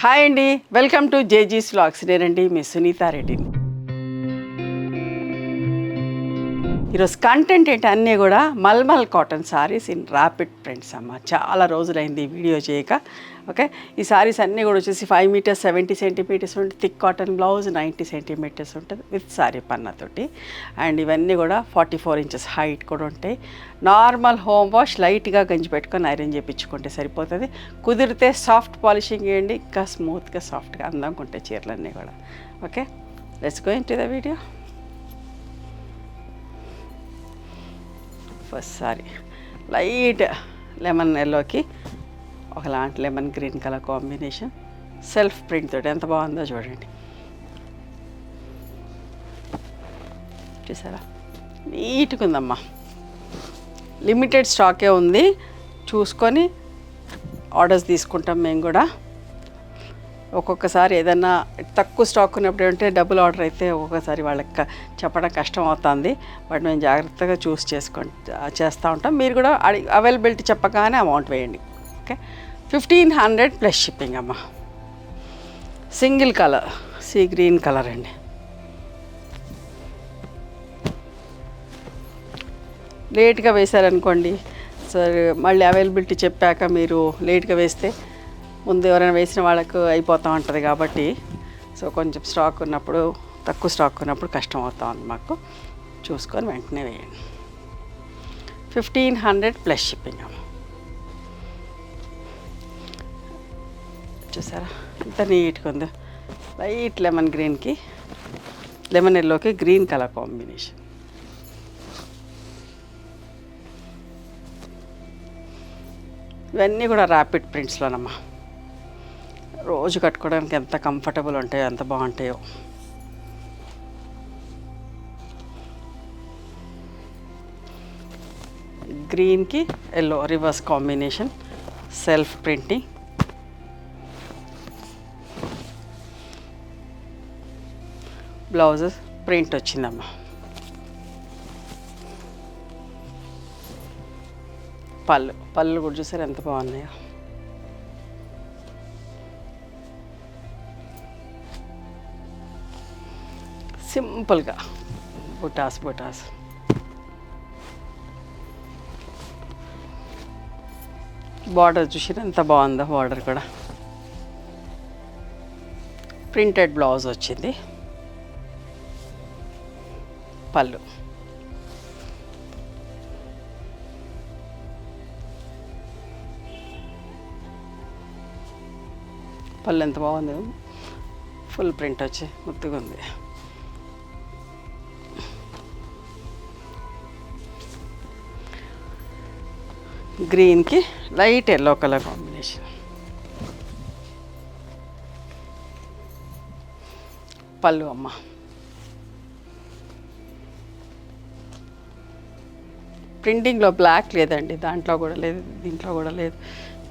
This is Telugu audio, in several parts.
హాయ్ అండి, వెల్కమ్ టు జేజీస్ వ్లాగ్స్. నేనండి మీ సునీతారెడ్డిని. ఈరోజు కంటెంట్ ఏంటి అన్నీ కూడా malmal cotton saris in rapid prints అమ్మ. చాలా రోజులైంది ఈ వీడియో చేయక. ఓకే, ఈ సారీస్ అన్నీ కూడా వచ్చేసి 5 మీటర్స్ 70 సెంటీమీటర్స్ ఉంటుంది. థిక్ కాటన్ బ్లౌజ్ 90 సెంటీమీటర్స్ ఉంటుంది విత్ సారీ పన్నతోటి. అండ్ ఇవన్నీ కూడా 44 ఇంచెస్ హైట్ కూడా ఉంటాయి. నార్మల్ హోమ్ వాష్ లైట్గా గంజి పెట్టుకొని ఐరన్ చేయించుకుంటే సరిపోతుంది. కుదిరితే సాఫ్ట్ పాలిషింగ్ వేయండి, ఇంకా స్మూత్గా సాఫ్ట్గా అందంగా ఉంటాయి చీరలన్నీ కూడా. Okay, let's go into the video. First sorry light lemon ఎల్లోకి ఒకలాంటి lemon green colour combination, self print తోటి ఎంత బాగుందో చూడండి. చూసారా, నీట్గా ఉందమ్మా. లిమిటెడ్ స్టాకే ఉంది, చూసుకొని ఆర్డర్స్ తీసుకుంటాం మేము కూడా. ఒక్కొక్కసారి ఏదన్నా తక్కువ స్టాక్ ఉన్నప్పుడు ఏంటంటే డబుల్ ఆర్డర్ అయితే ఒక్కొక్కసారి వాళ్ళకి చెప్పడం కష్టం అవుతుంది. బట్ మేము జాగ్రత్తగా చేస్తూ ఉంటాం. మీరు కూడా అవైలబిలిటీ చెప్పగానే అమౌంట్ వేయండి. ఓకే, 1500 ప్లస్ షిప్పింగ్ అమ్మ. Single colour sea green colour అండి. లేట్గా వేశారనుకోండి సరే, మళ్ళీ అవైలబిలిటీ చెప్పాక మీరు లేట్గా వేస్తే ముందు ఎవరైనా వేసిన వాళ్ళకు అయిపోతూ ఉంటుంది కాబట్టి, సో కొంచెం స్టాక్ ఉన్నప్పుడు, తక్కువ స్టాక్ ఉన్నప్పుడు కష్టం అవుతా ఉంది మాకు. చూసుకొని వెంటనే వేయండి. 1500 ప్లస్ షిప్పింగ్ అమ్మ. చూసారా ఎంత నీట్గా ఉందో. లైట్ లెమన్ గ్రీన్కి లెమన్ ఎల్లోకి గ్రీన్ కలర్ కాంబినేషన్. ఇవన్నీ కూడా ర్యాపిడ్ ప్రింట్స్లోనమ్మా. రోజు కట్టుకోవడానికి ఎంత కంఫర్టబుల్ ఉంటాయో, ఎంత బాగుంటాయో. గ్రీన్కి yellow reverse combination, self printing. Blouse print వచ్చిందమ్మా. పళ్ళు కూడా చూసారు ఎంత బాగున్నాయో. సింపుల్గా బుటాస్ బార్డర్ చూసారు ఎంత బాగుందో. బార్డర్ కూడా ప్రింటెడ్ బ్లౌజ్ వచ్చింది. పళ్ళు ఎంత బాగుంది. ఫుల్ ప్రింట్ వచ్చి ముద్దుగా ఉంది. గ్రీన్కి లైట్ ఎల్లో కలర్ కాంబినేషన్. పళ్ళు అమ్మ. ప్రింటింగ్లో బ్లాక్ లేదండి, దాంట్లో కూడా లేదు, దీంట్లో కూడా లేదు.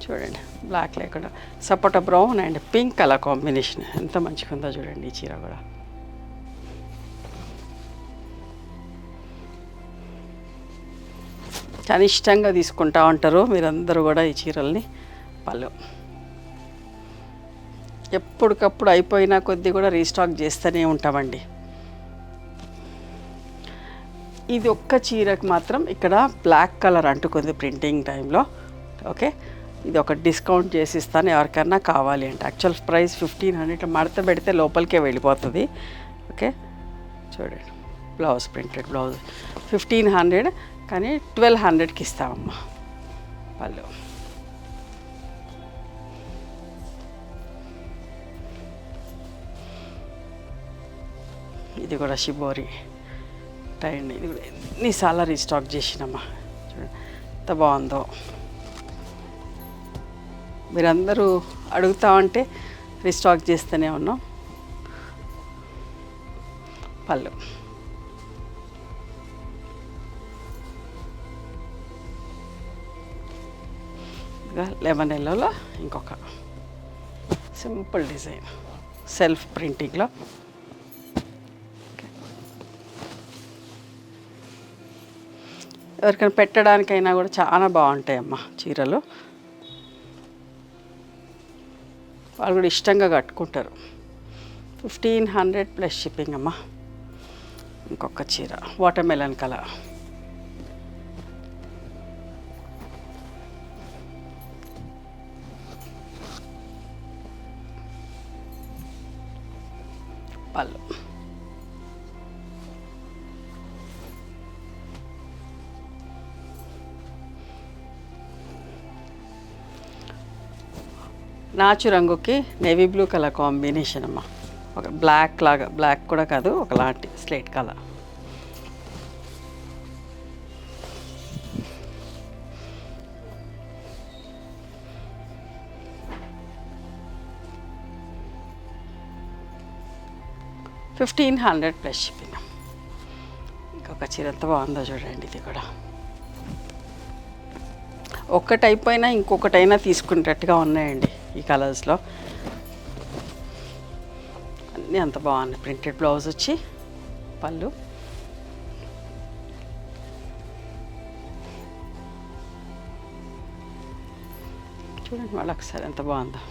చూడండి, బ్లాక్ లేకుండా sapota brown and pink colour combination ఎంత మంచిగా ఉందో చూడండి. ఈ చీర కూడా చాలా ఇష్టంగా తీసుకుంటూ ఉంటారు మీరందరూ కూడా ఈ చీరల్ని. పళ్ళు ఎప్పటికప్పుడు అయిపోయినా కొద్దీ కూడా రీస్టాక్ చేస్తూనే ఉంటామండి. ఇది ఒక్క చీరకు మాత్రం ఇక్కడ బ్లాక్ కలర్ అంటుకుంది ప్రింటింగ్ టైంలో. ఓకే, ఇది ఒక డిస్కౌంట్ చేసి ఇస్తాను ఎవరికన్నా కావాలి అంటే. యాక్చువల్ ప్రైస్ 1500, మడత పెడితే లోపలికే వెళ్ళిపోతుంది. ఓకే, చూడండి బ్లౌజ్ ప్రింటెడ్ బ్లౌజ్ 1500, కానీ 1200కి ఇస్తామమ్మా. పళ్ళు ఇది కూడా షిబోరి టైండి. ఇది కూడా ఎన్నిసార్లు రీస్టాక్ చేసినమ్మా. చూడండి ఎంత బాగుందో. మీరందరూ అడుగుతా ఉంటే రీస్టాక్ చేస్తూనే ఉన్నాం. పళ్ళు లెమన్ ఎల్లోలో ఇంకొక సింపుల్ డిజైన్ సెల్ఫ్ ప్రింటింగ్లో. ఎవరికైనా పెట్టడానికైనా కూడా చాలా బాగుంటాయమ్మా చీరలు. వాళ్ళు కూడా ఇష్టంగా కట్టుకుంటారు. 1500 ప్లస్ షిప్పింగ్ అమ్మ. ఇంకొక చీర వాటర్ మెలన్ కలర్, పళ్ళు. నాచు రంగుకి నేవీ బ్లూ కలర్ కాంబినేషన్ అమ్మ. ఒక బ్లాక్ లాగా, బ్లాక్ కూడా కాదు, ఒకలాంటి స్లేట్ కలర్. $1500 plus shipping. ఇంకొక చీర ఎంత బాగుందో చూడండి. ఇది కూడా ఒక్కటి అయిపోయినా ఇంకొకటైనా తీసుకునేటట్టుగా ఉన్నాయండి ఈ కలర్స్లో. అన్నీ అంత బాగున్నాయి. ప్రింటెడ్ బ్లౌజ్ వచ్చి పళ్ళు, చూడండి మళ్ళీ ఒకసారి ఎంత బాగుందో.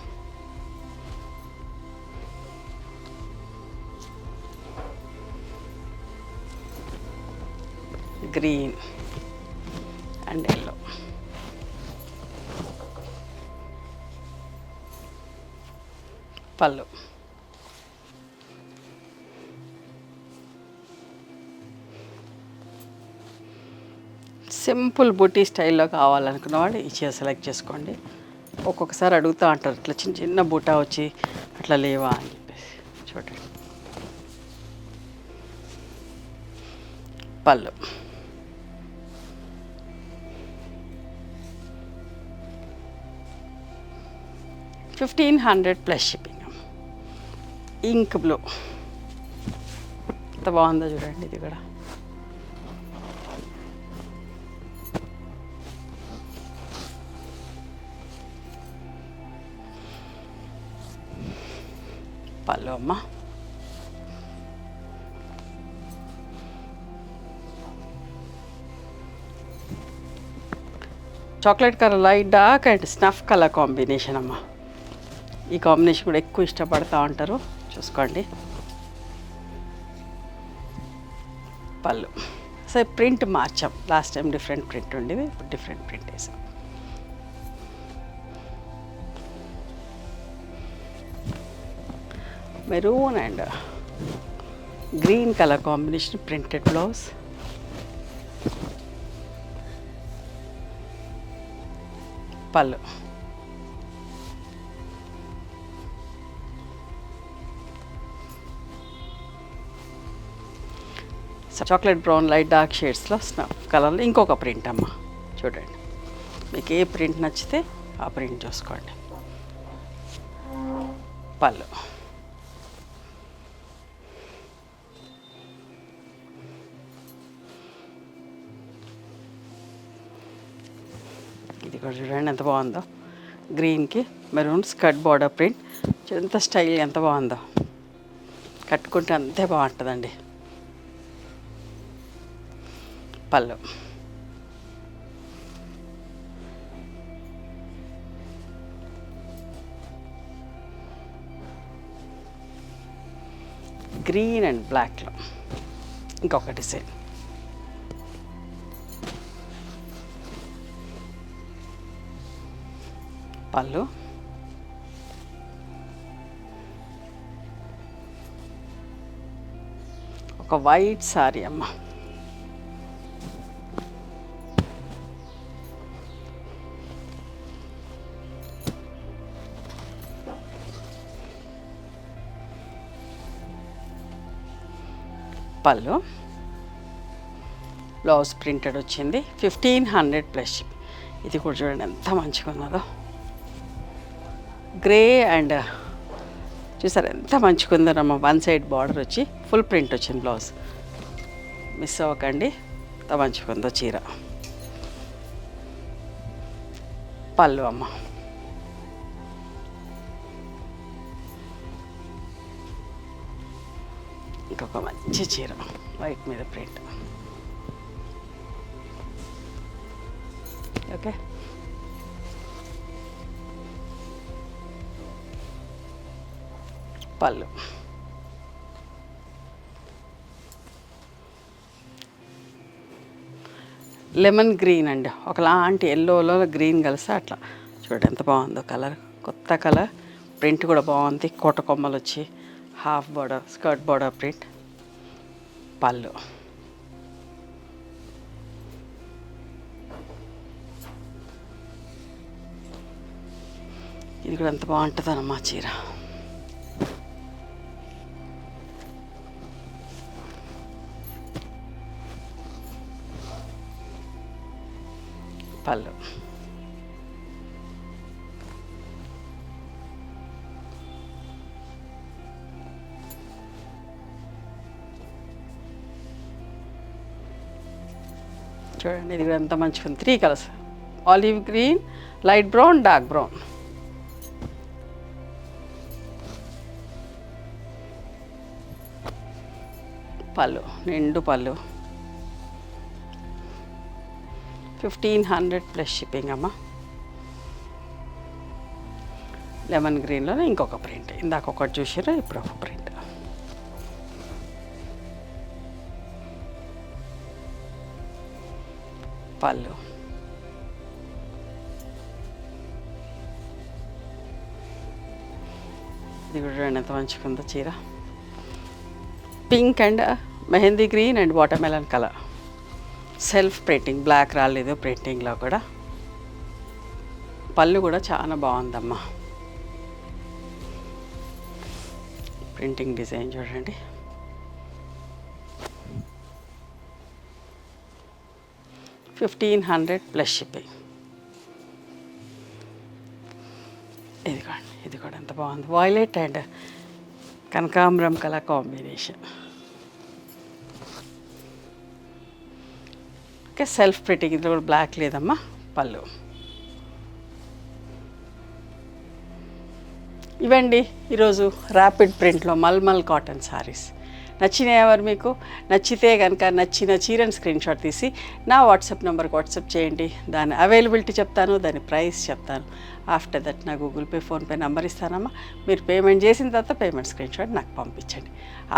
గ్రీన్ అండ్ ఎల్లో, పళ్ళు. సింపుల్ బూటీ స్టైల్లో కావాలనుకున్న వాళ్ళు ఈ చీర సెలెక్ట్ చేసుకోండి. ఒక్కొక్కసారి అడుగుతూ అంటారు ఇట్లా చిన్న చిన్న బూటా వచ్చి అట్లా లేవా అని చెప్పేసి. చూడండి పళ్ళు, $1500 ప్లస్ షిప్పింగ్. ఇంక్ బ్లూ ఎంత బాగుందో చూడండి. ఇది కూడా పళ్ళు అమ్మ. Chocolate colour light dark and snuff colour combination అమ్మ. ఈ కాంబినేషన్ కూడా ఎక్కువ ఇష్టపడుతూ ఉంటారు, చూసుకోండి. పళ్ళు. సో ప్రింట్ మార్చాం. లాస్ట్ టైం డిఫరెంట్ ప్రింట్ ఉండేది, ఇప్పుడు డిఫరెంట్ ప్రింట్ వేసాం. Maroon and green colour combination printed blouse, పళ్ళు. చాక్లెట్ బ్రౌన్ లైట్ డార్క్ షేడ్స్లో స్నఫ్ కలర్లో ఇంకొక ప్రింట్ అమ్మ. చూడండి మీకు ఏ ప్రింట్ నచ్చితే ఆ ప్రింట్ చూసుకోండి. పళ్ళు. ఇది కూడా చూడండి ఎంత బాగుందో. గ్రీన్కి మెరూన్ స్కర్ట్ బార్డర్ ప్రింట్, ఎంత స్టైల్ ఎంత బాగుందో. కట్టుకుంటే అంతే బాగుంటుందండి. పళ్ళు. గ్రీన్ అండ్ బ్లాక్లో ఇంకొక డిజైన్. పళ్ళు. ఒక వైట్ సారీ అమ్మ. పళ్ళు. బ్లౌజ్ ప్రింటెడ్ వచ్చింది. 1500 ప్లస్. ఇది కూడా చూడండి ఎంత మంచిగా ఉన్నదో. గ్రే అండ్ చూసారు ఎంత మంచిగా ఉందోనమ్మ. వన్ సైడ్ బార్డర్ వచ్చి ఫుల్ ప్రింట్ వచ్చింది బ్లౌజ్. మిస్ అవ్వకండి, ఎంత మంచిగా ఉందో చీర. పళ్ళు అమ్మ. ఇంకొక మంచి చీర వైట్ మీద ప్రింట్. ఓకే పళ్ళు. లెమన్ గ్రీన్ అండి, ఒకలాంటి ఎల్లోలో గ్రీన్ కలిసి అట్లా చూడండి ఎంత బాగుందో కలర్. కొత్త కలర్, ప్రింట్ కూడా బాగుంది. కోట కొమ్మలు వచ్చి half border, skirt border print. పళ్ళు. ఇది కూడా ఎంత బాగుంటుందన్నమ్మా చీర. పళ్ళు. చూడండి ఇది కూడా ఎంత మంచిగా ఉంది. 3 colours, olive green, light brown, dark brown. పళ్ళు, నిండు పళ్ళు. 1500 ప్లస్ షిప్పింగ్ అమ్మ. లెమన్ గ్రీన్లోనే ఇంకొక ప్రింట్, ఇందాక ఒకటి చూసారా, ఇప్పుడు ఒక ప్రింట్. పళ్ళు. ఇది కూడా ఎంత మంచిగా ఉందో చీర. Pink and mehndi green and watermelon colour. Self printing, block రాలేదు ప్రింటింగ్లో కూడా. పళ్ళు కూడా చాలా బాగుందమ్మా. ప్రింటింగ్ డిజైన్ చూడండి. $1500 ప్లస్ షిప్పింగ్. ఇదిగోండి, ఇది కూడా ఎంత బాగుంది. వాయిలెట్ అండ్ కనకాంబరం colour combination. Okay, self printing, ఇందులో కూడా బ్లాక్ లేదమ్మా. పళ్ళు. ఇవండి ఈరోజు ర్యాపిడ్ ప్రింట్లో మల్మల్ కాటన్ సారీస్. నచ్చినాయి ఎవరు మీకు? నచ్చితే కనుక నచ్చిన చీరని స్క్రీన్ షాట్ తీసి నా వాట్సాప్ నెంబర్కి వాట్సాప్ చేయండి. దాని అవైలబిలిటీ చెప్తాను, దాని ప్రైస్ చెప్తాను. ఆఫ్టర్ దట్ నా గూగుల్ పే, ఫోన్పే నెంబర్ ఇస్తానమ్మా. మీరు పేమెంట్ చేసిన తర్వాత పేమెంట్ స్క్రీన్ షాట్ నాకు పంపించండి.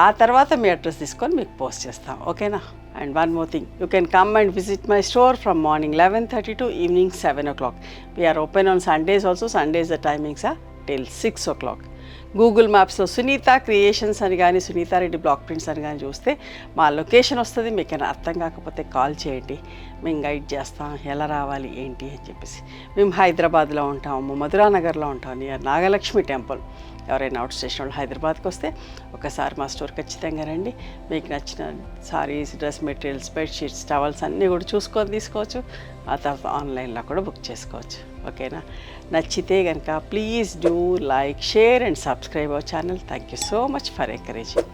ఆ తర్వాత మీ అడ్రస్ తీసుకొని మీకు పోస్ట్ చేస్తాం, ఓకేనా? And one more thing, you can come and visit my store from morning 11:30 to evening 7 o'clock. We are open on Sundays also. Sundays the timings are till 6 o'clock. Google మ్యాప్స్లో సునీత క్రియేషన్స్ అని కానీ సునీత రెడ్డి బ్లాక్ ప్రింట్స్ అని కానీ చూస్తే మా లొకేషన్ వస్తుంది. మీకు ఏమైనా అర్థం కాకపోతే కాల్ చేయండి, మేము గైడ్ చేస్తాం ఎలా రావాలి ఏంటి అని చెప్పేసి. మేము హైదరాబాద్లో ఉంటాము, మధురానగర్లో ఉంటాం, నియర్ నాగలక్ష్మి టెంపుల్. ఎవరైనా అవుట్ స్టేషన్ వాళ్ళు హైదరాబాద్కి వస్తే ఒకసారి మా స్టోర్ ఖచ్చితంగా రండి. మీకు నచ్చిన saris, dress materials, bedsheets, towels అన్నీ కూడా చూసుకొని తీసుకోవచ్చు. ఆ తర్వాత ఆన్లైన్లో కూడా బుక్ చేసుకోవచ్చు, ఓకేనా? నచ్చితే కనుక please do like, share and subscribe our channel. Thank you so much for encouraging.